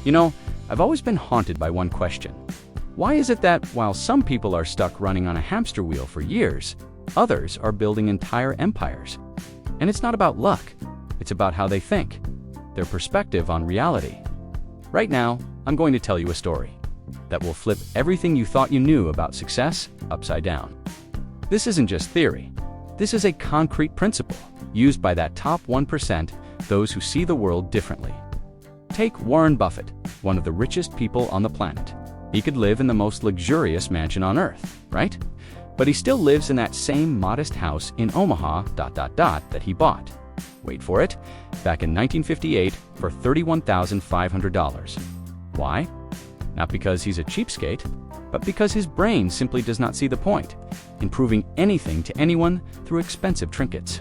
You know, I've always been haunted by one question. Why is it that while some people are stuck running on a hamster wheel for years, others are building entire empires? And it's not about luck. It's about how they think, their perspective on reality. Right now, I'm going to tell you a story that will flip everything you thought you knew about success upside down. This isn't just theory. This is a concrete principle used by that top 1%, those who see the world differently. Take Warren Buffett, one of the richest people on the planet. He could live in the most luxurious mansion on earth, right? But he still lives in that same modest house in Omaha ... that he bought. Wait for it, back in 1958 for $31,500. Why? Not because he's a cheapskate, but because his brain simply does not see the point in proving anything to anyone through expensive trinkets.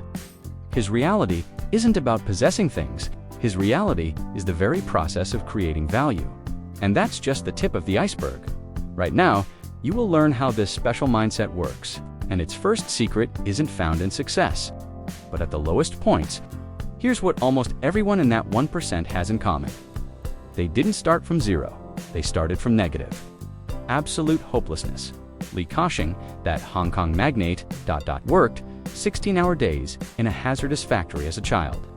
His reality isn't about possessing things. His reality is the very process of creating value. And that's just the tip of the iceberg. Right now, you will learn how this special mindset works, and its first secret isn't found in success, but at the lowest points. Here's what almost everyone in that 1% has in common. They didn't start from zero. They started from negative. Absolute hopelessness. Ka-shing, that Hong Kong magnate, worked 16-hour days in a hazardous factory as a child.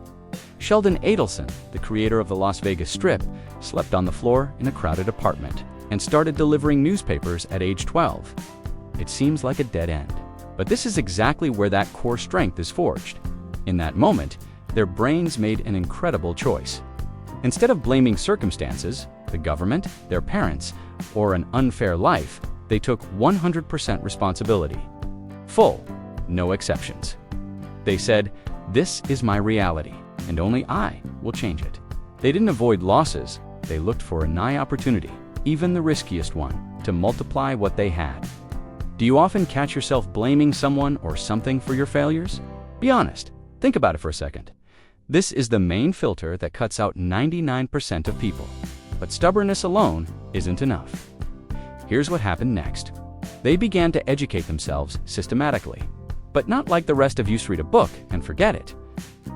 Sheldon Adelson, the creator of the Las Vegas Strip, slept on the floor in a crowded apartment and started delivering newspapers at age 12. It seems like a dead end, but this is exactly where that core strength is forged. In that moment, their brains made an incredible choice. Instead of blaming circumstances, the government, their parents, or an unfair life, they took 100% responsibility. Full, no exceptions. They said, "This is my reality, and only I will change it." They didn't avoid losses. They looked for a nigh opportunity, even the riskiest one, to multiply what they had. Do you often catch yourself blaming someone or something for your failures? Be honest. Think about it for a second. This is the main filter that cuts out 99% of people. But stubbornness alone isn't enough. Here's what happened next. They began to educate themselves systematically, but not like the rest of you read a book and forget it.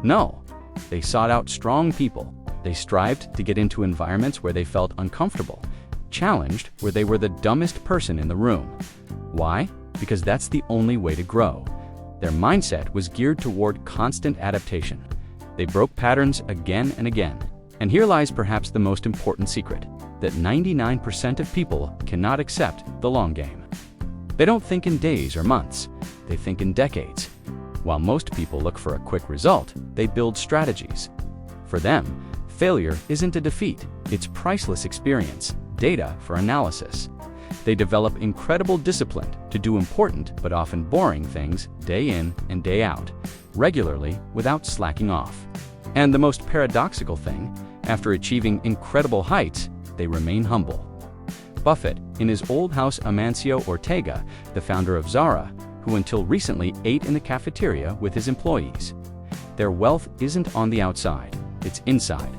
No, they sought out strong people. They strived to get into environments where they felt uncomfortable, challenged where they were the dumbest person in the room. Why? Because that's the only way to grow. Their mindset was geared toward constant adaptation. They broke patterns again and again. And here lies perhaps the most important secret, that 99% of people cannot accept the long game. They don't think in days or months. They think in decades. While most people look for a quick result, they build strategies. For them, failure isn't a defeat. It's priceless experience, data for analysis. They develop incredible discipline to do important but often boring things day in and day out, regularly without slacking off. And the most paradoxical thing, after achieving incredible heights, they remain humble. Buffett, in his old house Amancio Ortega, the founder of Zara, who until recently ate in the cafeteria with his employees. Their wealth isn't on the outside, it's inside.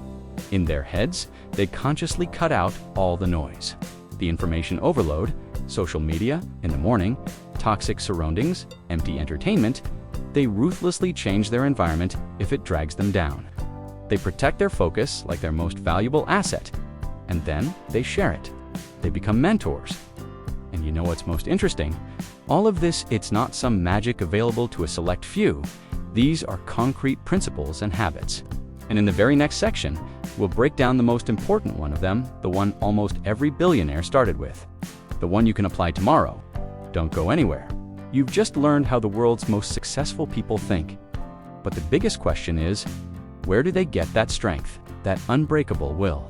In their heads, they consciously cut out all the noise. The information overload, social media in the morning, toxic surroundings, empty entertainment. They ruthlessly change their environment if it drags them down. They protect their focus like their most valuable asset, and then they share it. They become mentors. And you know what's most interesting? All of this, it's not some magic available to a select few. These are concrete principles and habits. And in the very next section, we'll break down the most important one of them, the one almost every billionaire started with. The one you can apply tomorrow. Don't go anywhere. You've just learned how the world's most successful people think. But the biggest question is, where do they get that strength, that unbreakable will?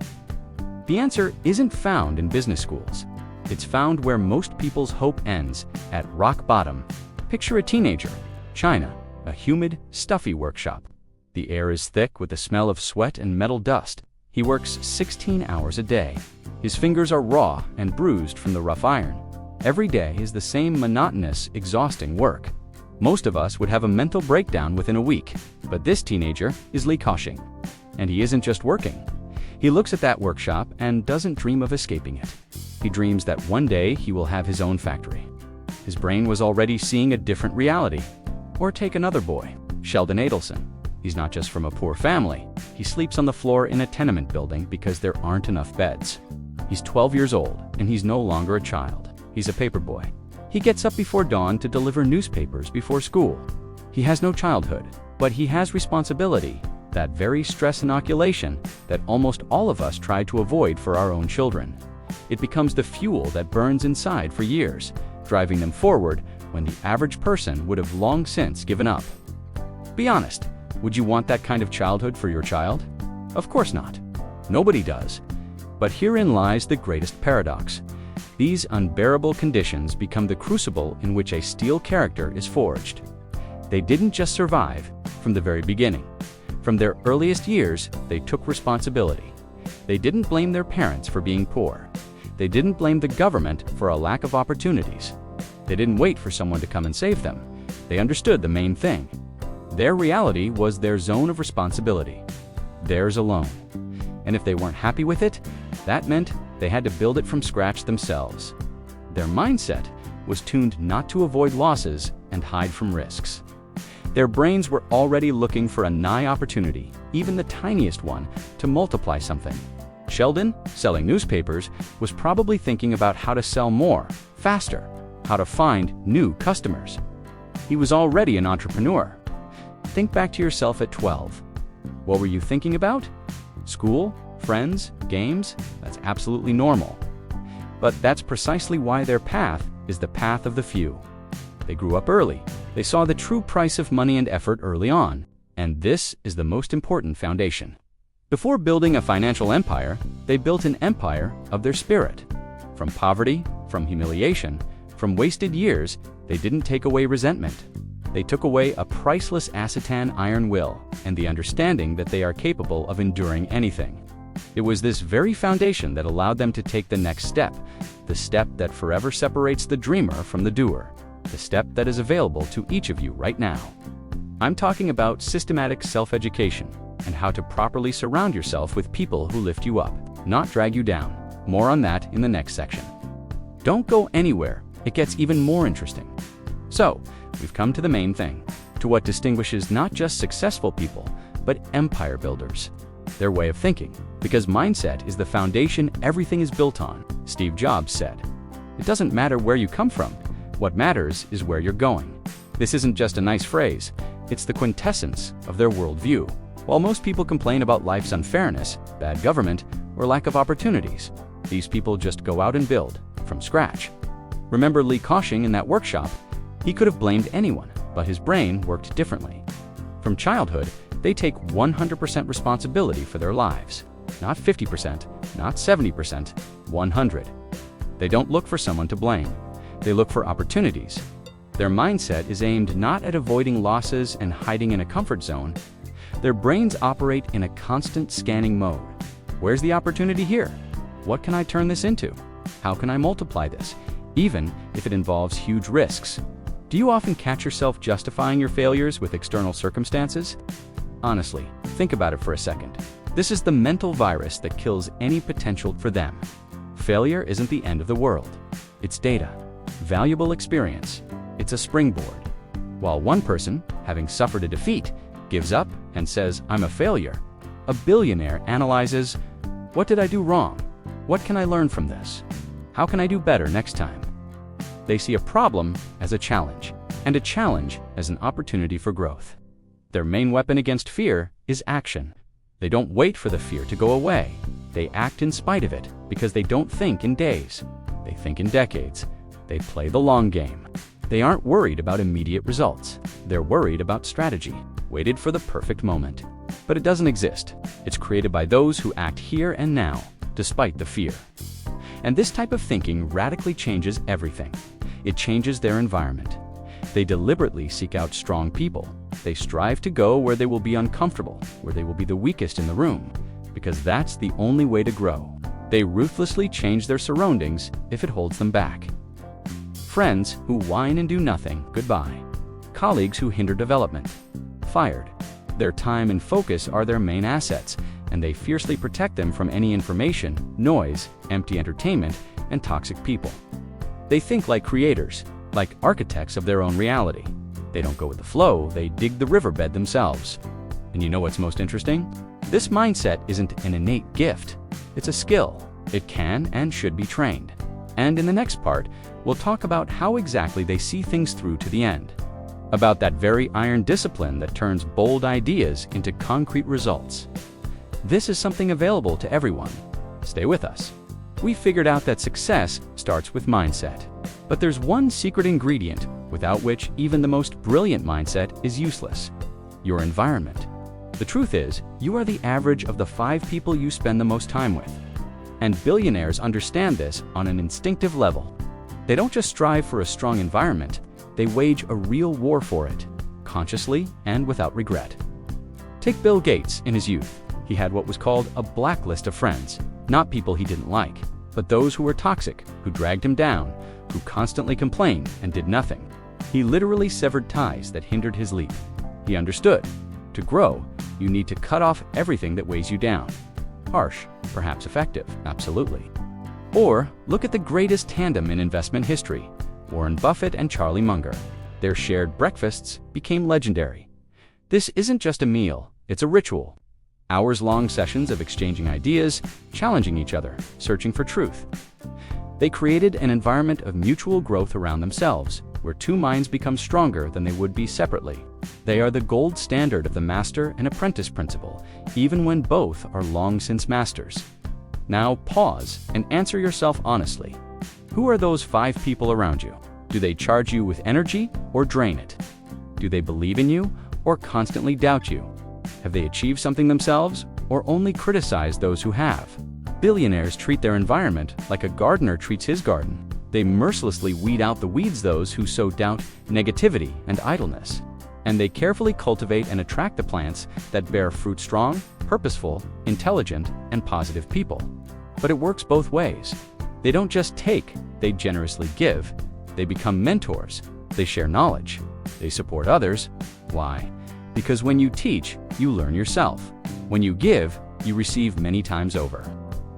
The answer isn't found in business schools. It's found where most people's hope ends, at rock bottom. Picture a teenager, China, a humid, stuffy workshop. The air is thick with the smell of sweat and metal dust. He works 16 hours a day. His fingers are raw and bruised from the rough iron. Every day is the same monotonous, exhausting work. Most of us would have a mental breakdown within a week, but this teenager is Ka-shing. And he isn't just working. He looks at that workshop and doesn't dream of escaping it. He dreams that one day he will have his own factory. His brain was already seeing a different reality. Or take another boy, Sheldon Adelson. He's not just from a poor family. He sleeps on the floor in a tenement building because there aren't enough beds. He's 12 years old, and he's no longer a child. He's a paperboy. He gets up before dawn to deliver newspapers before school. He has no childhood, but he has responsibility, that very stress inoculation that almost all of us try to avoid for our own children. It becomes the fuel that burns inside for years, driving them forward when the average person would have long since given up. Be honest, would you want that kind of childhood for your child? Of course not. Nobody does. But herein lies the greatest paradox. These unbearable conditions become the crucible in which a steel character is forged. They didn't just survive from the very beginning. From their earliest years, they took responsibility. They didn't blame their parents for being poor. They didn't blame the government for a lack of opportunities. They didn't wait for someone to come and save them. They understood the main thing. Their reality was their zone of responsibility, theirs alone. And if they weren't happy with it, that meant they had to build it from scratch themselves. Their mindset was tuned not to avoid losses and hide from risks. Their brains were already looking for a nigh opportunity, even the tiniest one, to multiply something. Sheldon, selling newspapers, was probably thinking about how to sell more, faster, how to find new customers. He was already an entrepreneur. Think back to yourself at 12. What were you thinking about? School, friends, games? That's absolutely normal. But that's precisely why their path is the path of the few. They grew up early. They saw the true price of money and effort early on. And this is the most important foundation. Before building a financial empire, they built an empire of their spirit. From poverty, from humiliation, from wasted years, they didn't take away resentment. They took away a priceless acetan iron will and the understanding that they are capable of enduring anything. It was this very foundation that allowed them to take the next step, the step that forever separates the dreamer from the doer, the step that is available to each of you right now. I'm talking about systematic self-education and how to properly surround yourself with people who lift you up, not drag you down. More on that in the next section. Don't go anywhere. It gets even more interesting. So, we've come to the main thing, to what distinguishes not just successful people, but empire builders. Their way of thinking, because mindset is the foundation everything is built on, Steve Jobs said. It doesn't matter where you come from. What matters is where you're going. This isn't just a nice phrase, it's the quintessence of their worldview. While most people complain about life's unfairness, bad government, or lack of opportunities, these people just go out and build, from scratch. Remember Ka-shing in that workshop? He could have blamed anyone, but his brain worked differently. From childhood, they take 100% responsibility for their lives. Not 50%, not 70%, 100%. They don't look for someone to blame. They look for opportunities. Their mindset is aimed not at avoiding losses and hiding in a comfort zone. Their brains operate in a constant scanning mode. Where's the opportunity here? What can I turn this into? How can I multiply this, even if it involves huge risks? Do you often catch yourself justifying your failures with external circumstances? Honestly, think about it for a second. This is the mental virus that kills any potential for them. Failure isn't the end of the world. It's data, valuable experience. It's a springboard. While one person, having suffered a defeat, gives up and says, "I'm a failure," a billionaire analyzes, "What did I do wrong? What can I learn from this? How can I do better next time?" They see a problem as a challenge, and a challenge as an opportunity for growth. Their main weapon against fear is action. They don't wait for the fear to go away. They act in spite of it because they don't think in days. They think in decades. They play the long game. They aren't worried about immediate results. They're worried about strategy, waited for the perfect moment. But it doesn't exist. It's created by those who act here and now, despite the fear. And this type of thinking radically changes everything. It changes their environment. They deliberately seek out strong people. They strive to go where they will be uncomfortable, where they will be the weakest in the room, because that's the only way to grow. They ruthlessly change their surroundings if it holds them back. Friends who whine and do nothing, goodbye. Colleagues who hinder development, fired. Their time and focus are their main assets, and they fiercely protect them from any information, noise, empty entertainment, and toxic people. They think like creators, like architects of their own reality. They don't go with the flow, they dig the riverbed themselves. And you know what's most interesting? This mindset isn't an innate gift. It's a skill. It can and should be trained. And in the next part, we'll talk about how exactly they see things through to the end. About that very iron discipline that turns bold ideas into concrete results. This is something available to everyone. Stay with us. We figured out that success starts with mindset. But there's one secret ingredient without which even the most brilliant mindset is useless: your environment. The truth is, you are the average of the 5 people you spend the most time with. And billionaires understand this on an instinctive level. They don't just strive for a strong environment, they wage a real war for it, consciously and without regret. Take Bill Gates in his youth. He had what was called a blacklist of friends, not people he didn't like, but those who were toxic, who dragged him down, who constantly complained and did nothing. He literally severed ties that hindered his leap. He understood. To grow, you need to cut off everything that weighs you down. Harsh, perhaps effective, absolutely. Or look at the greatest tandem in investment history, Warren Buffett and Charlie Munger. Their shared breakfasts became legendary. This isn't just a meal, it's a ritual. Hours-long sessions of exchanging ideas, challenging each other, searching for truth. They created an environment of mutual growth around themselves, where 2 minds become stronger than they would be separately. They are the gold standard of the master and apprentice principle, even when both are long since masters. Now pause and answer yourself honestly. Who are those 5 people around you? Do they charge you with energy or drain it? Do they believe in you or constantly doubt you? Have they achieved something themselves or only criticize those who have? Billionaires treat their environment like a gardener treats his garden. They mercilessly weed out the weeds, those who sow doubt, negativity, and idleness. And they carefully cultivate and attract the plants that bear fruit: strong, purposeful, intelligent, and positive people. But it works both ways. They don't just take, they generously give. They become mentors. They share knowledge. They support others. Why? Because when you teach, you learn yourself. When you give, you receive many times over.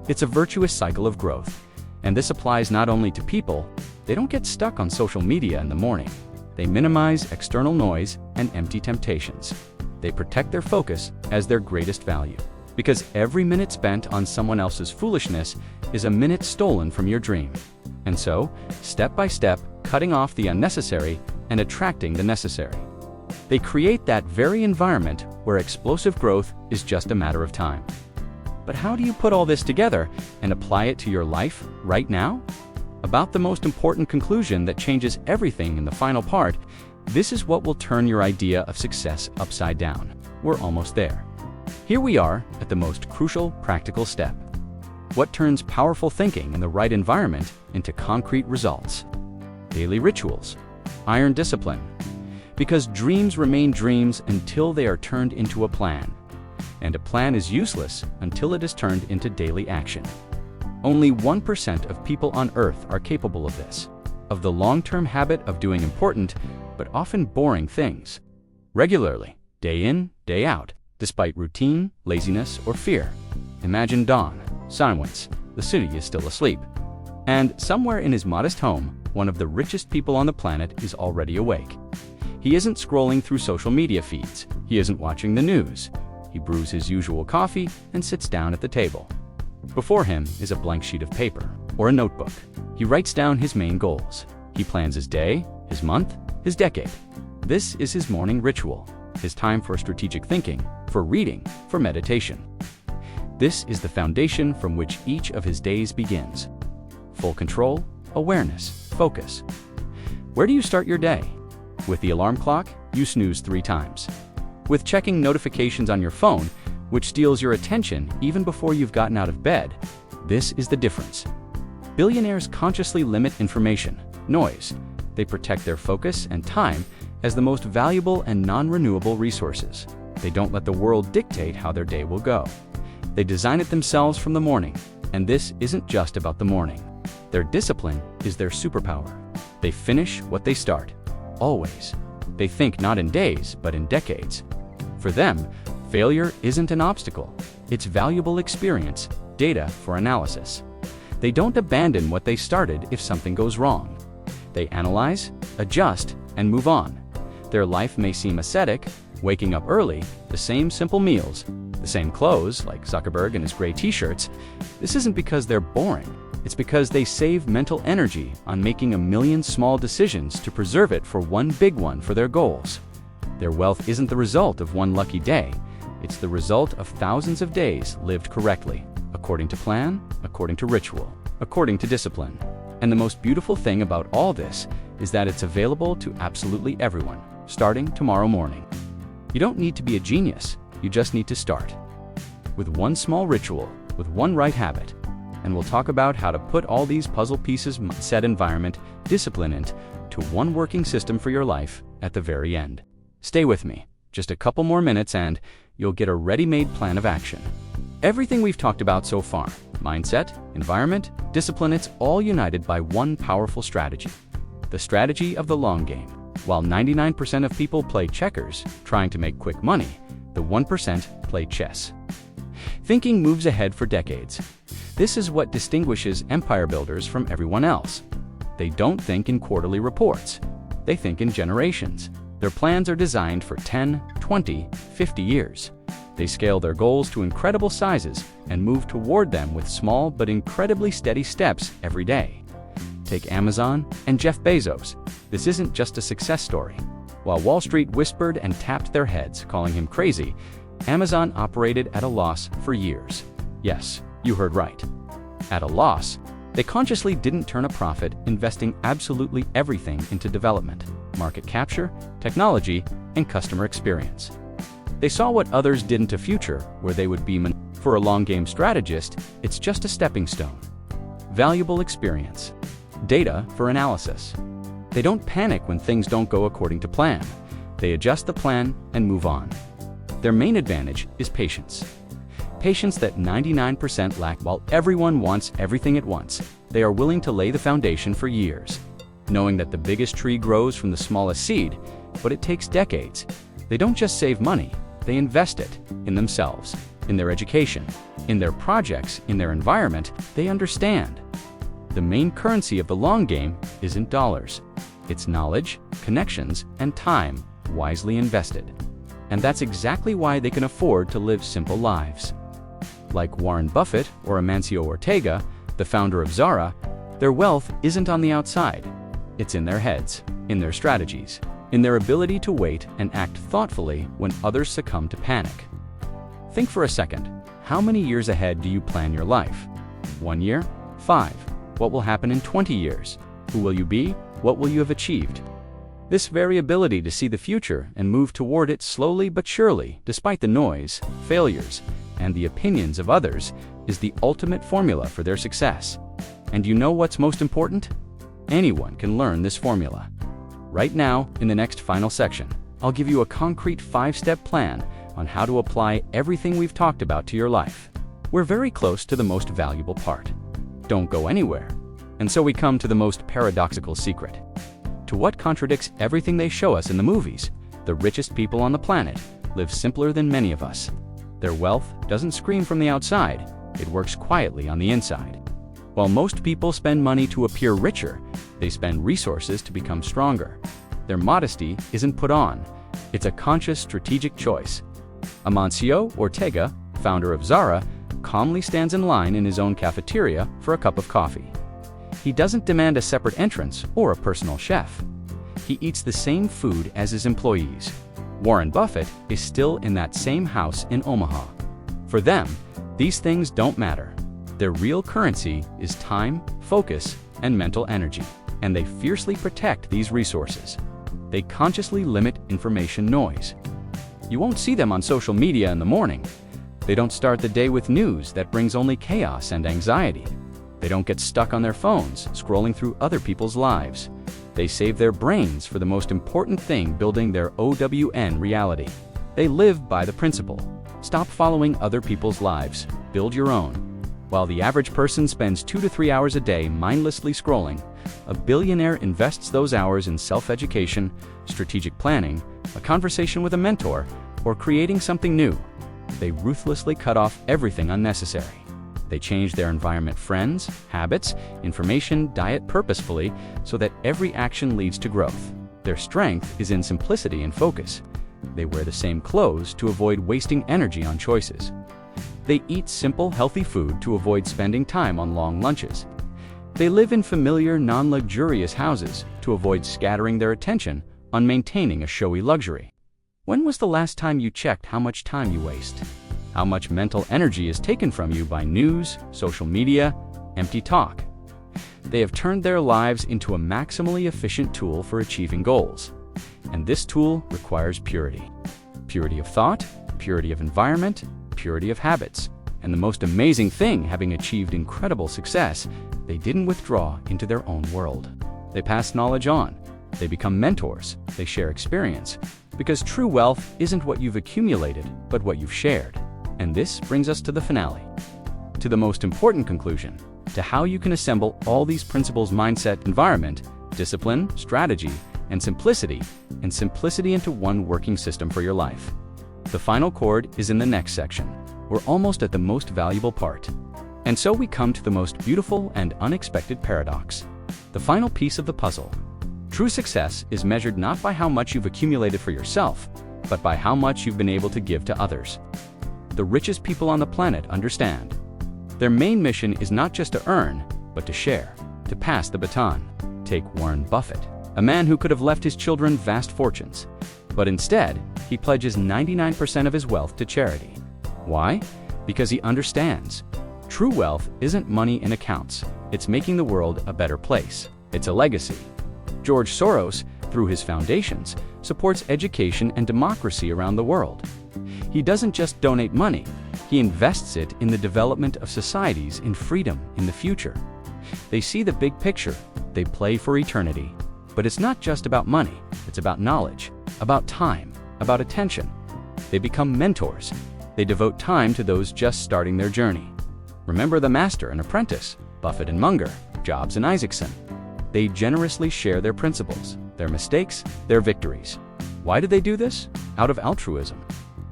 It's a virtuous cycle of growth. And this applies not only to people. They don't get stuck on social media in the morning. They minimize external noise and empty temptations. They protect their focus as their greatest value. Because every minute spent on someone else's foolishness is a minute stolen from your dream. And so, step by step, cutting off the unnecessary and attracting the necessary. They create that very environment where explosive growth is just a matter of time. But how do you put all this together and apply it to your life right now? About the most important conclusion that changes everything in the final part, this is what will turn your idea of success upside down. We're almost there. Here we are at the most crucial practical step. What turns powerful thinking in the right environment into concrete results? Daily rituals. Iron discipline. Because dreams remain dreams until they are turned into a plan. And a plan is useless until it is turned into daily action. Only 1% of people on Earth are capable of this, of the long-term habit of doing important, but often boring things, regularly, day in, day out, despite routine, laziness, or fear. Imagine dawn, silence, the city is still asleep. And somewhere in his modest home, one of the richest people on the planet is already awake. He isn't scrolling through social media feeds. He isn't watching the news. He brews his usual coffee and sits down at the table. Before him is a blank sheet of paper or a notebook. He writes down his main goals. He plans his day, his month, his decade. This is his morning ritual, his time for strategic thinking, for reading, for meditation. This is the foundation from which each of his days begins. Full control, awareness, focus. Where do you start your day? With the alarm clock, you snooze 3 times. With checking notifications on your phone, which steals your attention even before you've gotten out of bed, this is the difference. Billionaires consciously limit information, noise. They protect their focus and time as the most valuable and non-renewable resources. They don't let the world dictate how their day will go. They design it themselves from the morning, and this isn't just about the morning. Their discipline is their superpower. They finish what they start, always. They think not in days, but in decades. For them, failure isn't an obstacle. It's valuable experience, data for analysis. They don't abandon what they started if something goes wrong. They analyze, adjust, and move on. Their life may seem ascetic, Waking up early, the same simple meals, the same clothes, like Zuckerberg and his gray t-shirts. This isn't because they're boring. It's because they save mental energy on making a million small decisions to preserve it for one big one for their goals. Their wealth isn't the result of one lucky day. It's the result of thousands of days lived correctly, according to plan, according to ritual, according to discipline. And the most beautiful thing about all this is that it's available to absolutely everyone, starting tomorrow morning. You don't need to be a genius, you just need to start. With one small ritual, with one right habit. And we'll talk about how to put all these puzzle pieces, mindset, environment, discipline into one working system for your life at the very end. Stay with me, just a couple more minutes and you'll get a ready-made plan of action. Everything we've talked about so far, mindset, environment, discipline, it's all united by one powerful strategy. The strategy of the long game. While 99% of people play checkers, trying to make quick money, the 1% play chess. Thinking moves ahead for decades. This is what distinguishes empire builders from everyone else. They don't think in quarterly reports. They think in generations. Their plans are designed for 10, 20, 50 years. They scale their goals to incredible sizes and move toward them with small but incredibly steady steps every day. Take Amazon and Jeff Bezos. This isn't just a success story. While Wall Street whispered and tapped their heads, calling him crazy, Amazon operated at a loss for years. Yes, you heard right. At a loss. They consciously didn't turn a profit, investing absolutely everything into development, market capture, technology, and customer experience. They saw what others did into future, where they would be. For a long-game strategist, it's just a stepping stone. Valuable experience. Data for analysis. They don't panic when things don't go according to plan. They adjust the plan and move on. Their main advantage is patience. Patience that 99% lack. While everyone wants everything at once, they are willing to lay the foundation for years, knowing that the biggest tree grows from the smallest seed, but it takes decades. They don't just save money, they invest it in themselves, in their education, in their projects, in their environment. They understand. The main currency of the long game isn't dollars. It's knowledge, connections, and time wisely invested. And that's exactly why they can afford to live simple lives. Like Warren Buffett or Amancio Ortega, the founder of Zara, their wealth isn't on the outside. It's in their heads, in their strategies, in their ability to wait and act thoughtfully when others succumb to panic. Think for a second. How many years ahead do you plan your life? 1 year? 5? What will happen in 20 years? Who will you be? What will you have achieved? This very ability to see the future and move toward it slowly but surely, despite the noise, failures, and the opinions of others, is the ultimate formula for their success. And you know what's most important? Anyone can learn this formula. Right now, in the next final section, I'll give you a concrete 5-step plan on how to apply everything we've talked about to your life. We're very close to the most valuable part. Don't go anywhere. And so we come to the most paradoxical secret. To what contradicts everything they show us in the movies, the richest people on the planet live simpler than many of us. Their wealth doesn't scream from the outside, it works quietly on the inside. While most people spend money to appear richer, they spend resources to become stronger. Their modesty isn't put on, it's a conscious strategic choice. Amancio Ortega, founder of Zara, calmly stands in line in his own cafeteria for a cup of coffee. He doesn't demand a separate entrance or a personal chef. He eats the same food as his employees. Warren Buffett is still in that same house in Omaha. For them, these things don't matter. Their real currency is time, focus, and mental energy, and they fiercely protect these resources. They consciously limit information noise. You won't see them on social media in the morning. They don't start the day with news that brings only chaos and anxiety. They don't get stuck on their phones, scrolling through other people's lives. They save their brains for the most important thing, building their own reality. They live by the principle. Stop following other people's lives, build your own. While the average person spends 2 to 3 hours a day mindlessly scrolling, a billionaire invests those hours in self-education, strategic planning, a conversation with a mentor, or creating something new. They ruthlessly cut off everything unnecessary. They change their environment, friends, habits, information, diet purposefully so that every action leads to growth. Their strength is in simplicity and focus. They wear the same clothes to avoid wasting energy on choices. They eat simple, healthy food to avoid spending time on long lunches. They live in familiar, non-luxurious houses to avoid scattering their attention on maintaining a showy luxury. When was the last time you checked how much time you waste? How much mental energy is taken from you by news, social media, empty talk? They have turned their lives into a maximally efficient tool for achieving goals. And this tool requires purity. Purity of thought, purity of environment, purity of habits. And the most amazing thing, having achieved incredible success, they didn't withdraw into their own world. They pass knowledge on. They become mentors. They share experience. Because true wealth isn't what you've accumulated, but what you've shared. And this brings us to the finale. To the most important conclusion, to how you can assemble all these principles: mindset, environment, discipline, strategy, and simplicity into one working system for your life. The final chord is in the next section. We're almost at the most valuable part. And so we come to the most beautiful and unexpected paradox. The final piece of the puzzle. True success is measured not by how much you've accumulated for yourself, but by how much you've been able to give to others. The richest people on the planet understand. Their main mission is not just to earn, but to share, to pass the baton. Take Warren Buffett, a man who could have left his children vast fortunes, but instead, he pledges 99% of his wealth to charity. Why? Because he understands. True wealth isn't money in accounts. It's making the world a better place. It's a legacy. George Soros, through his foundations, supports education and democracy around the world. He doesn't just donate money, he invests it in the development of societies in freedom in the future. They see the big picture, they play for eternity. But it's not just about money, it's about knowledge, about time, about attention. They become mentors. They devote time to those just starting their journey. Remember the master and apprentice, Buffett and Munger, Jobs and Isaacson. They generously share their principles, their mistakes, their victories. Why do they do this? Out of altruism.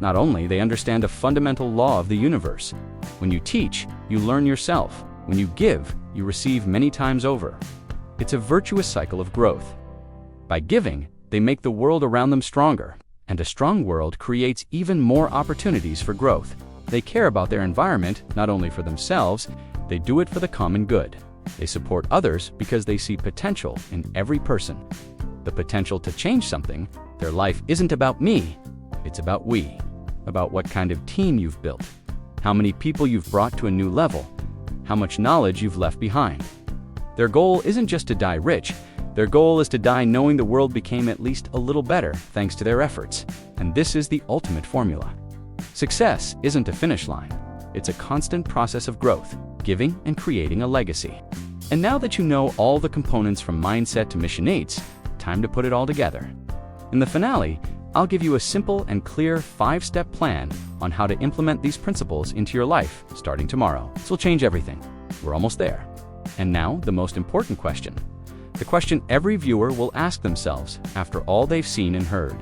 Not only they understand a fundamental law of the universe. When you teach, you learn yourself. When you give, you receive many times over. It's a virtuous cycle of growth. By giving, they make the world around them stronger, and a strong world creates even more opportunities for growth. They care about their environment, not only for themselves, they do it for the common good. They support others because they see potential in every person. The potential to change something. Their life isn't about me, it's about we. About what kind of team you've built, how many people you've brought to a new level, how much knowledge you've left behind. Their goal isn't just to die rich, their goal is to die knowing the world became at least a little better thanks to their efforts. And this is the ultimate formula. Success isn't a finish line, it's a constant process of growth, giving and creating a legacy. And now that you know all the components from mindset to mission 8, time to put it all together. In the finale, I'll give you a simple and clear 5-step plan on how to implement these principles into your life starting tomorrow. This will change everything. We're almost there. And now, the most important question. The question every viewer will ask themselves after all they've seen and heard.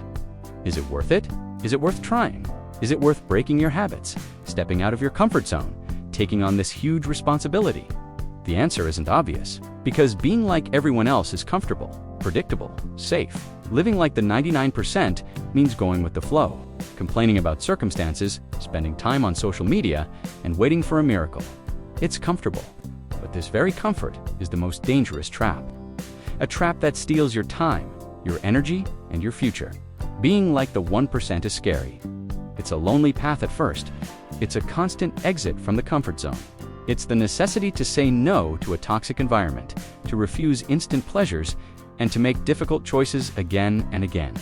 Is it worth it? Is it worth trying? Is it worth breaking your habits, stepping out of your comfort zone, taking on this huge responsibility? The answer isn't obvious, because being like everyone else is comfortable, predictable, safe. Living like the 99% means going with the flow, complaining about circumstances, spending time on social media, and waiting for a miracle. It's comfortable, but this very comfort is the most dangerous trap. A trap that steals your time, your energy, and your future. Being like the 1% is scary. It's a lonely path at first. It's a constant exit from the comfort zone. It's the necessity to say no to a toxic environment, to refuse instant pleasures, and to make difficult choices again and again.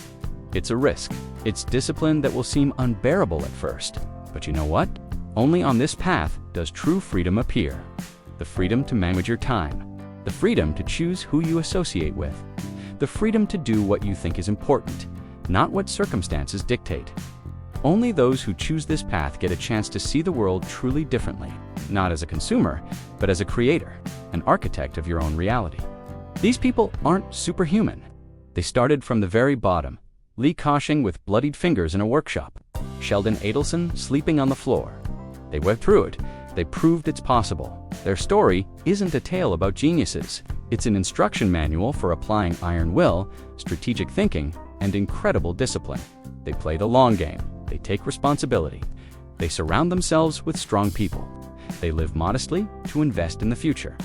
It's a risk. It's discipline that will seem unbearable at first. But you know what? Only on this path does true freedom appear. The freedom to manage your time. The freedom to choose who you associate with. The freedom to do what you think is important, not what circumstances dictate. Only those who choose this path get a chance to see the world truly differently, not as a consumer, but as a creator, an architect of your own reality. These people aren't superhuman. They started from the very bottom. Ka-shing with bloodied fingers in a workshop. Sheldon Adelson sleeping on the floor. They went through it. They proved it's possible. Their story isn't a tale about geniuses. It's an instruction manual for applying iron will, strategic thinking, and incredible discipline. They play the long game. They take responsibility. They surround themselves with strong people. They live modestly to invest in the future.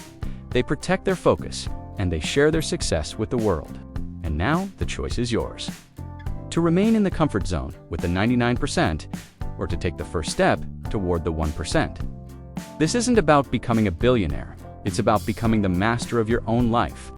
They protect their focus, and they share their success with the world. And now the choice is yours. To remain in the comfort zone with the 99%, or to take the first step toward the 1%. This isn't about becoming a billionaire. It's about becoming the master of your own life.